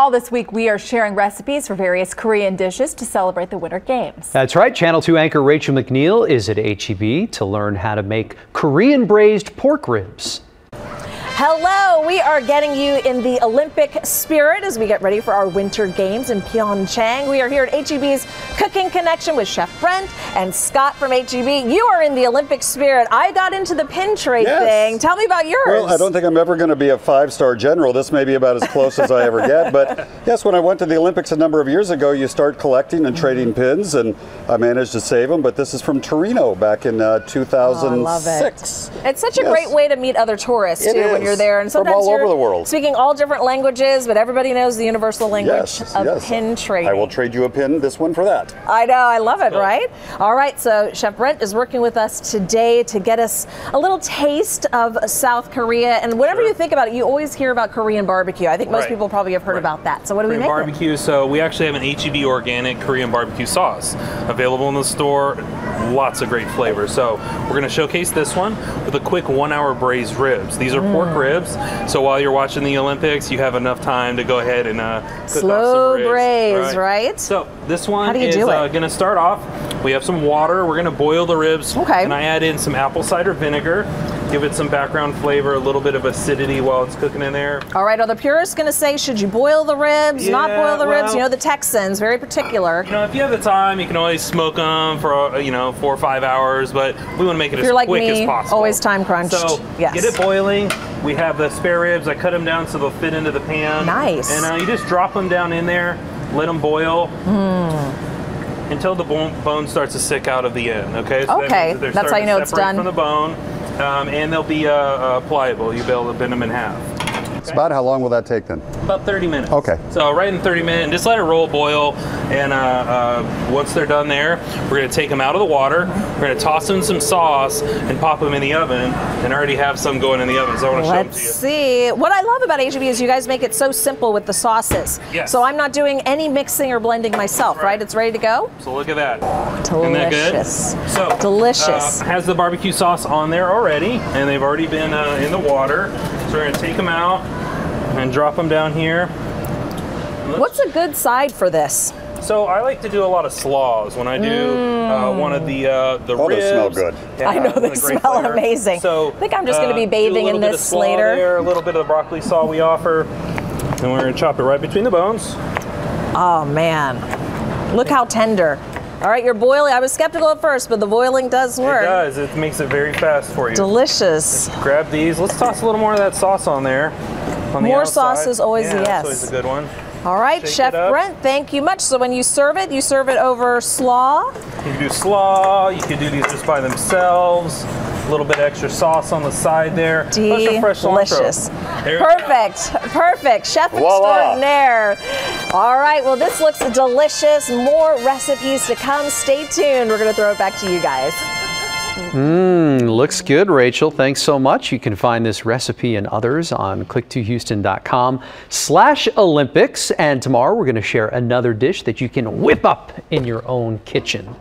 All this week, we are sharing recipes for various Korean dishes to celebrate the Winter Games. That's right. Channel 2 anchor Rachel McNeil is at HEB to learn how to make Korean braised pork ribs. Hello, we are getting you in the Olympic spirit as we get ready for our Winter Games in Pyeongchang. We are here at HEB's Cooking Connection with Chef Brent and Scott from HEB. You are in the Olympic spirit. I got into the pin tray thing. Tell me about yours. Well, I don't think I'm ever going to be a five-star general. This may be about as close as I ever get. But yes, when I went to the Olympics a number of years ago, you start collecting and trading pins, and I managed to save them. But this is from Torino back in 2006. I love it. It's such a great way to meet other tourists, too, when you're there, and sometimes from all you're over the world, speaking all different languages, but everybody knows the universal language of pin trading. I will trade you a pin, this one for that. I know, I love it, right? All right, so Chef Brent is working with us today to get us a little taste of South Korea. And whenever you think about it, you always hear about Korean barbecue. I think most people probably have heard about that. So what do we make? Barbecue. So we actually have an HEB organic Korean barbecue sauce available in the store. Lots of great flavors. So we're going to showcase this one with a quick 1 hour braised ribs. These are pork ribs. So while you're watching the Olympics, you have enough time to go ahead and cook slow off some ribs, braise, right? So this one is going to start off. We have some water. We're going to boil the ribs. Okay. And I add in some apple cider vinegar. Give it some background flavor, a little bit of acidity while it's cooking in there. All right, are the purists going to say, should you boil the ribs, not boil the ribs? You know, the Texans, very particular. You know, if you have the time, you can always smoke them for, 4 or 5 hours, but we want to make it as quick as possible. Always time crunched. So get it boiling. We have the spare ribs. I cut them down so they'll fit into the pan. Nice. And you just drop them down in there, let them boil. Until the bone starts to stick out of the end, okay? So that's how you know it's done. From the bone, and they'll be pliable. You'll be able to bend them in half. Okay. About how long will that take then? About 30 minutes. Okay. So right in 30 minutes, and just let it roll, boil, and once they're done there, we're going to take them out of the water. We're going to toss in some sauce and pop them in the oven, and I already have some going in the oven, so I want to show them to you. Let's see. What I love about HEB is you guys make it so simple with the sauces. Yes. So I'm not doing any mixing or blending myself, right? It's ready to go? So look at that. Delicious. Isn't that good? So, delicious. Has the barbecue sauce on there already, and they've already been in the water. So we're going to take them out and drop them down here. What's a good side for this? So I like to do a lot of slaws when I do one of the ribs. They smell good. I know they smell amazing. So I think I'm just going to be bathing in this later. There, a little bit of the broccoli slaw we offer, and we're going to chop it right between the bones. Oh man, look how tender. All right, you're boiling. I was skeptical at first, but the boiling does work. It does. It makes it very fast for you. Delicious. Just grab these. Let's toss a little more of that sauce on there. More sauce is always a yes. That's always a good one. All right, Chef Brent, thank you much. So when you serve it over slaw? You can do slaw. You can do these just by themselves. A little bit extra sauce on the side there. Delicious. Perfect. Chef extraordinaire. All right, well, this looks delicious. More recipes to come. Stay tuned. We're going to throw it back to you guys. Looks good, Rachel. Thanks so much. You can find this recipe and others on click2houston.com/Olympics. And tomorrow we're going to share another dish that you can whip up in your own kitchen.